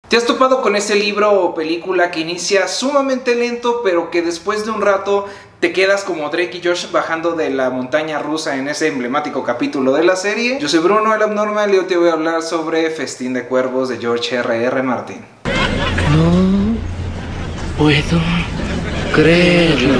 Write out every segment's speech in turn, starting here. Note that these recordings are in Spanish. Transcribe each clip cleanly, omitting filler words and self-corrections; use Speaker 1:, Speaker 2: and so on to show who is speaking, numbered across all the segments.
Speaker 1: ¿Te has topado con ese libro o película que inicia sumamente lento, pero que después de un rato te quedas como Drake y Josh bajando de la montaña rusa en ese emblemático capítulo de la serie? Yo soy Bruno, el Abnormal, y hoy te voy a hablar sobre Festín de Cuervos de George R.R. Martin.
Speaker 2: No puedo creerlo.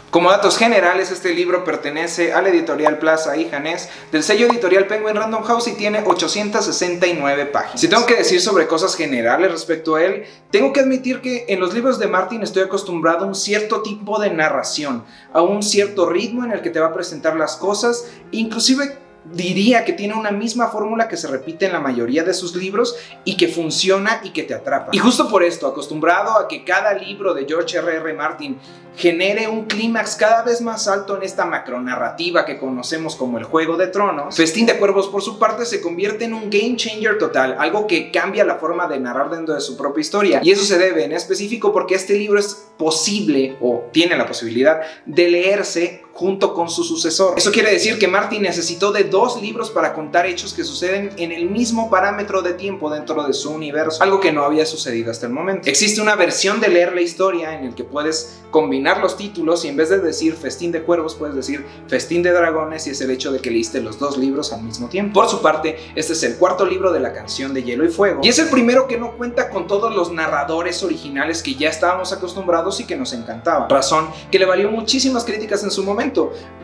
Speaker 1: Como datos generales, este libro pertenece a la editorial Plaza y Janés del sello editorial Penguin Random House y tiene 869 páginas. Si tengo que decir sobre cosas generales respecto a él, tengo que admitir que en los libros de Martin estoy acostumbrado a un cierto tipo de narración, a un cierto ritmo en el que te va a presentar las cosas, inclusive diría que tiene una misma fórmula que se repite en la mayoría de sus libros y que funciona y que te atrapa. Y justo por esto, acostumbrado a que cada libro de George R.R. Martin genere un clímax cada vez más alto en esta macronarrativa que conocemos como el Juego de Tronos, Festín de Cuervos por su parte se convierte en un game changer total, algo que cambia la forma de narrar dentro de su propia historia. Y eso se debe en específico porque este libro es posible o tiene la posibilidad de leerse junto con su sucesor. Eso quiere decir que Martin necesitó de 2 libros para contar hechos que suceden en el mismo parámetro de tiempo dentro de su universo, algo que no había sucedido hasta el momento. Existe una versión de leer la historia en el que puedes combinar los títulos y en vez de decir Festín de Cuervos puedes decir Festín de Dragones, y es el hecho de que leíste los 2 libros al mismo tiempo. Por su parte, este es el 4º libro de la canción de Hielo y Fuego y es el primero que no cuenta con todos los narradores originales que ya estábamos acostumbrados y que nos encantaban, razón que le valió muchísimas críticas en su momento.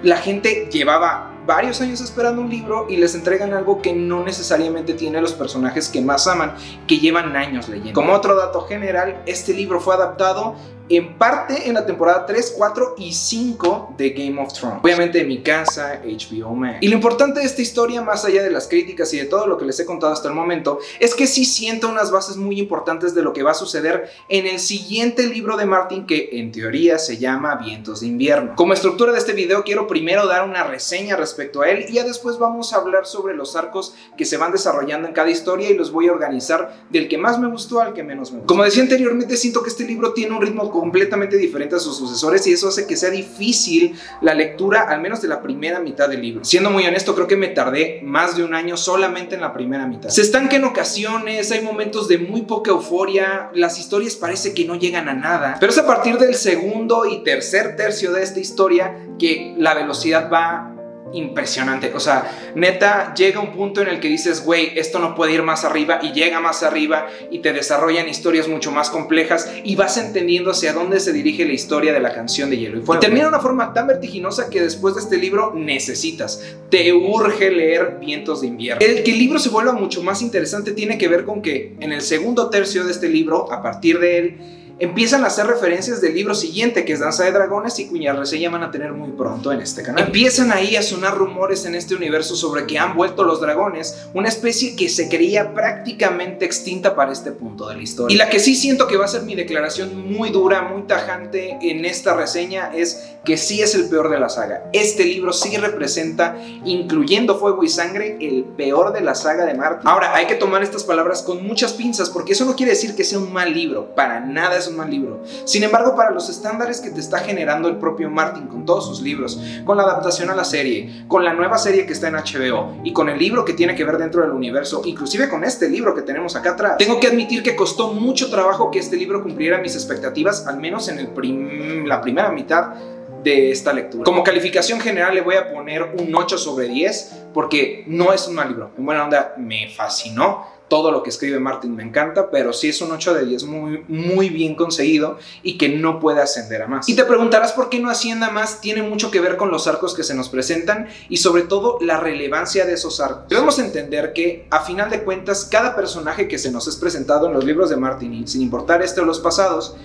Speaker 1: La gente llevaba varios años esperando un libro y les entregan algo que no necesariamente tiene los personajes que más aman, que llevan años leyendo. Como otro dato general, este libro fue adaptado en parte en la temporada 3, 4 y 5 de Game of Thrones. Obviamente de mi casa, HBO Max. Y lo importante de esta historia, más allá de las críticas y de todo lo que les he contado hasta el momento, es que sí sienta unas bases muy importantes de lo que va a suceder en el siguiente libro de Martin, que en teoría se llama Vientos de Invierno. Como estructura de este video, quiero primero dar una reseña respecto a él y ya después vamos a hablar sobre los arcos que se van desarrollando en cada historia y los voy a organizar del que más me gustó al que menos me gustó. Como decía anteriormente, siento que este libro tiene un ritmo completamente diferente a sus sucesores y eso hace que sea difícil la lectura, al menos de la primera mitad del libro. Siendo muy honesto, creo que me tardé más de un año solamente en la primera mitad. Se estanca en ocasiones, hay momentos de muy poca euforia, las historias parece que no llegan a nada, pero es a partir del segundo y tercer tercio de esta historia que la velocidad va impresionante. O sea, neta, llega un punto en el que dices, güey, esto no puede ir más arriba, y llega más arriba y te desarrollan historias mucho más complejas y vas entendiendo hacia dónde se dirige la historia de la canción de Hielo y Fuego. Y termina de una forma tan vertiginosa que después de este libro te urge leer Vientos de Invierno. El que el libro se vuelva mucho más interesante tiene que ver con que en el segundo tercio de este libro, a partir de él, empiezan a hacer referencias del libro siguiente, que es Danza de Dragones, y cuya reseña van a tener muy pronto en este canal. Empiezan ahí a sonar rumores en este universo sobre que han vuelto los dragones, una especie que se creía prácticamente extinta para este punto de la historia. Y la que sí siento que va a ser mi declaración muy dura, muy tajante en esta reseña es que sí es el peor de la saga. Este libro sí representa, incluyendo Fuego y Sangre, el peor de la saga de Martin. Ahora, hay que tomar estas palabras con muchas pinzas porque eso no quiere decir que sea un mal libro, para nada es un mal libro. Sin embargo, para los estándares que te está generando el propio Martin con todos sus libros, con la adaptación a la serie, con la nueva serie que está en HBO y con el libro que tiene que ver dentro del universo, inclusive con este libro que tenemos acá atrás, tengo que admitir que costó mucho trabajo que este libro cumpliera mis expectativas, al menos en la primera mitad de esta lectura. Como calificación general le voy a poner un 8 sobre 10 porque no es un mal libro. En buena onda, me fascinó. Todo lo que escribe Martin me encanta, pero sí es un 8 de 10 muy bien conseguido y que no puede ascender a más. Y te preguntarás por qué no ascienda más. Tiene mucho que ver con los arcos que se nos presentan y sobre todo la relevancia de esos arcos. Debemos entender que a final de cuentas cada personaje que se nos es presentado en los libros de Martin, y sin importar este o los pasados,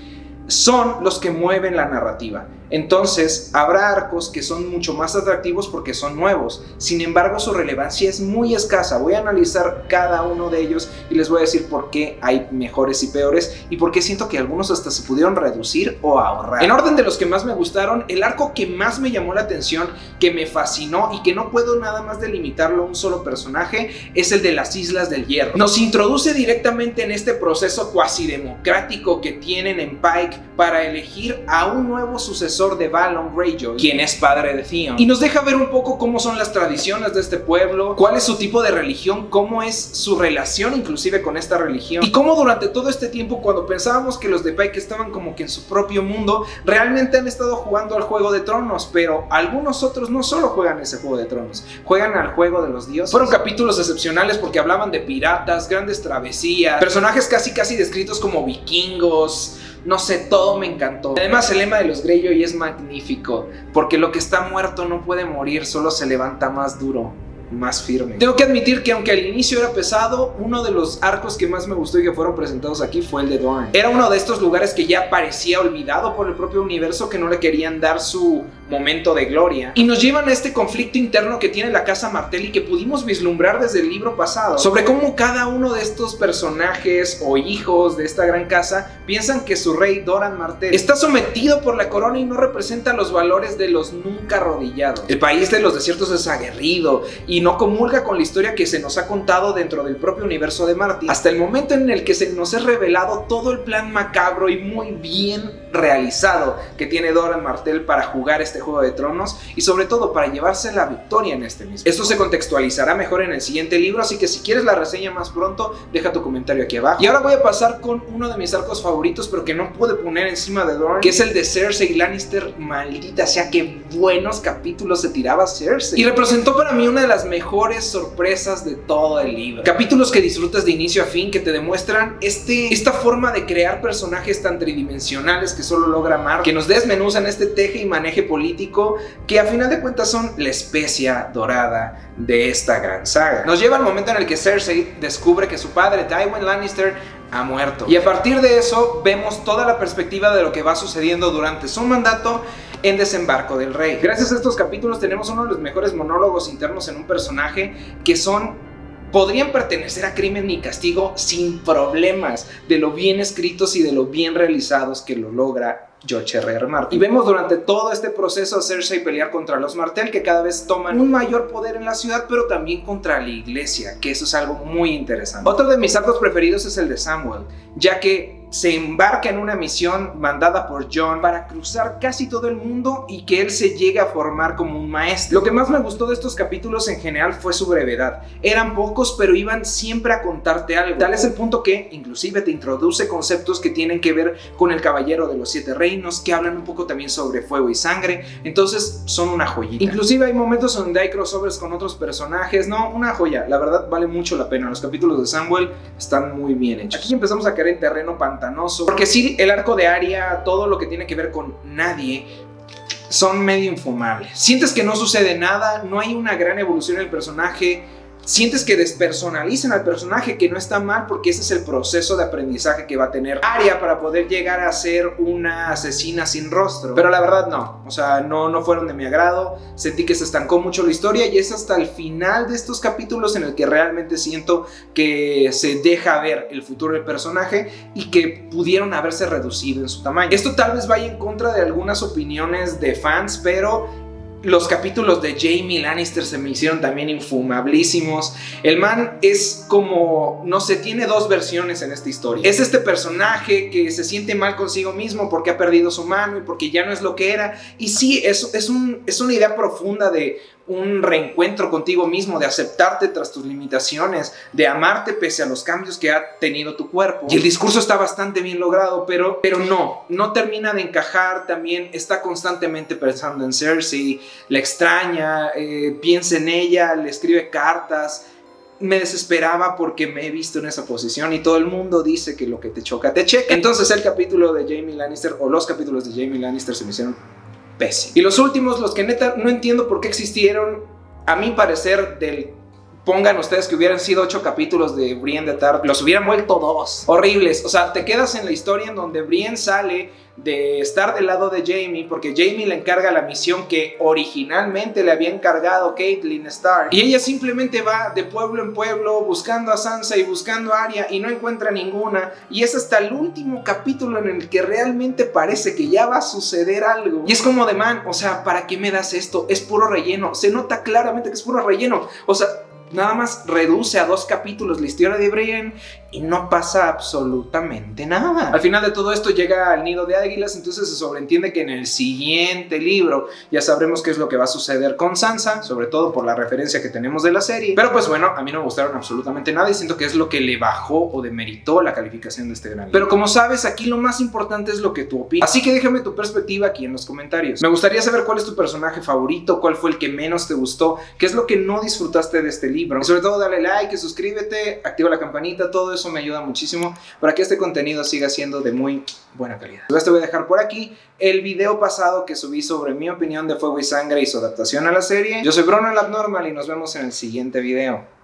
Speaker 1: son los que mueven la narrativa. Entonces habrá arcos que son mucho más atractivos porque son nuevos, sin embargo su relevancia es muy escasa. Voy a analizar cada uno de ellos y les voy a decir por qué hay mejores y peores y por qué siento que algunos hasta se pudieron reducir o ahorrar. En orden de los que más me gustaron, el arco que más me llamó la atención, que me fascinó y que no puedo nada más delimitarlo a un solo personaje, es el de las Islas del Hierro. Nos introduce directamente en este proceso cuasi democrático que tienen en Pike para elegir a un nuevo sucesor sucesor de Balon Greyjoy, quien es padre de Theon, y nos deja ver un poco cómo son las tradiciones de este pueblo, cuál es su tipo de religión, cómo es su relación inclusive con esta religión, y cómo durante todo este tiempo, cuando pensábamos que los de Pike estaban como que en su propio mundo, realmente han estado jugando al Juego de Tronos, pero algunos otros no solo juegan ese Juego de Tronos, juegan al juego de los dioses. Fueron capítulos excepcionales porque hablaban de piratas, grandes travesías, personajes casi descritos como vikingos. No sé, todo me encantó. Además, el lema de los Greyjoy es magnífico, porque lo que está muerto no puede morir, solo se levanta más duro, más firme. Tengo que admitir que aunque al inicio era pesado, uno de los arcos que más me gustó y que fueron presentados aquí fue el de Dorne. Era uno de estos lugares que ya parecía olvidado por el propio universo, que no le querían dar su momento de gloria, y nos llevan a este conflicto interno que tiene la casa Martell y que pudimos vislumbrar desde el libro pasado, sobre cómo cada uno de estos personajes o hijos de esta gran casa piensan que su rey Doran Martell está sometido por la corona y no representa los valores de los nunca arrodillados. El país de los desiertos es aguerrido y no comulga con la historia que se nos ha contado dentro del propio universo de Martin, hasta el momento en el que se nos es revelado todo el plan macabro y muy bien realizado que tiene Doran Martell para jugar este Juego de Tronos y sobre todo para llevarse la victoria en este mismo. Esto se contextualizará mejor en el siguiente libro, así que si quieres la reseña más pronto, deja tu comentario aquí abajo. Y ahora voy a pasar con uno de mis arcos favoritos, pero que no pude poner encima de Dorne, que es el de Cersei Lannister. Maldita sea, qué buenos capítulos se tiraba Cersei, y representó para mí una de las mejores sorpresas de todo el libro. Capítulos que disfrutas de inicio a fin, que te demuestran esta forma de crear personajes tan tridimensionales que solo logra Mark, que nos desmenuzan este teje y maneje político que a final de cuentas son la especia dorada de esta gran saga. Nos lleva al momento en el que Cersei descubre que su padre Tywin Lannister ha muerto, y a partir de eso vemos toda la perspectiva de lo que va sucediendo durante su mandato en Desembarco del Rey. Gracias a estos capítulos tenemos uno de los mejores monólogos internos en un personaje que podrían pertenecer a Crimen y Castigo sin problemas, de lo bien escritos y de lo bien realizados que lo logra George R.R. Martin. Y vemos durante todo este proceso a Cersei pelear contra los Martell, que cada vez toman un mayor poder en la ciudad, pero también contra la iglesia, que eso es algo muy interesante. Otro de mis arcos preferidos es el de Samwell, ya que se embarca en una misión mandada por Jon para cruzar casi todo el mundo y que él se llegue a formar como un maestro. Lo que más me gustó de estos capítulos en general fue su brevedad. Eran pocos, pero iban siempre a contarte algo. Tal es el punto que inclusive te introduce conceptos que tienen que ver con el Caballero de los Siete Reinos, que hablan un poco también sobre fuego y sangre. Entonces son una joyita. Inclusive hay momentos donde hay crossovers con otros personajes. No, una joya. La verdad vale mucho la pena. Los capítulos de Samwell están muy bien hechos. Aquí empezamos a caer en terreno pantanoso, porque sí, el arco de Arya, todo lo que tiene que ver con nadie, son medio infumables. Sientes que no sucede nada, no hay una gran evolución en el personaje. Sientes que despersonalizan al personaje, que no está mal, porque ese es el proceso de aprendizaje que va a tener Arya para poder llegar a ser una asesina sin rostro. Pero la verdad no, o sea, no fueron de mi agrado. Sentí que se estancó mucho la historia y es hasta el final de estos capítulos en el que realmente siento que se deja ver el futuro del personaje y que pudieron haberse reducido en su tamaño. Esto tal vez vaya en contra de algunas opiniones de fans, pero los capítulos de Jaime Lannister se me hicieron también infumablísimos. El man es como, no sé, tiene dos versiones en esta historia. Es este personaje que se siente mal consigo mismo porque ha perdido su mano y porque ya no es lo que era. Y sí, es una idea profunda de un reencuentro contigo mismo, de aceptarte tras tus limitaciones, de amarte pese a los cambios que ha tenido tu cuerpo. Y el discurso está bastante bien logrado, pero no termina de encajar. También está constantemente pensando en Cersei, la extraña, piensa en ella, le escribe cartas. Me desesperaba porque me he visto en esa posición y todo el mundo dice que lo que te choca te checa. Entonces el capítulo de Jaime Lannister, o los capítulos de Jaime Lannister, se me hicieron pésimo. Y los últimos, los que neta no entiendo por qué existieron, a mi parecer, pongan ustedes que hubieran sido 8 capítulos de Brienne de Tarth, los hubieran vuelto 2. Horribles. O sea, te quedas en la historia en donde Brienne sale de estar del lado de Jaime, porque Jaime le encarga la misión que originalmente le había encargado Catelyn Stark, y ella simplemente va de pueblo en pueblo buscando a Sansa y buscando a Arya y no encuentra ninguna, y es hasta el último capítulo en el que realmente parece que ya va a suceder algo, y es como de man, o sea, ¿para qué me das esto? Es puro relleno, se nota claramente que es puro relleno, o sea, nada más reduce a 2 capítulos la historia de Brienne y no pasa absolutamente nada. Al final de todo esto llega al nido de águilas, entonces se sobreentiende que en el siguiente libro ya sabremos qué es lo que va a suceder con Sansa, sobre todo por la referencia que tenemos de la serie. Pero pues bueno, a mí no me gustaron absolutamente nada y siento que es lo que le bajó o demeritó la calificación de este gran libro. Pero como sabes, aquí lo más importante es lo que tú opinas. Así que déjame tu perspectiva aquí en los comentarios. Me gustaría saber cuál es tu personaje favorito, cuál fue el que menos te gustó, qué es lo que no disfrutaste de este libro. Y sobre todo dale like, suscríbete, activa la campanita, todo eso me ayuda muchísimo para que este contenido siga siendo de muy buena calidad. Entonces te voy a dejar por aquí el video pasado que subí sobre mi opinión de Fuego y Sangre y su adaptación a la serie. Yo soy Bruno el Abnormal y nos vemos en el siguiente video.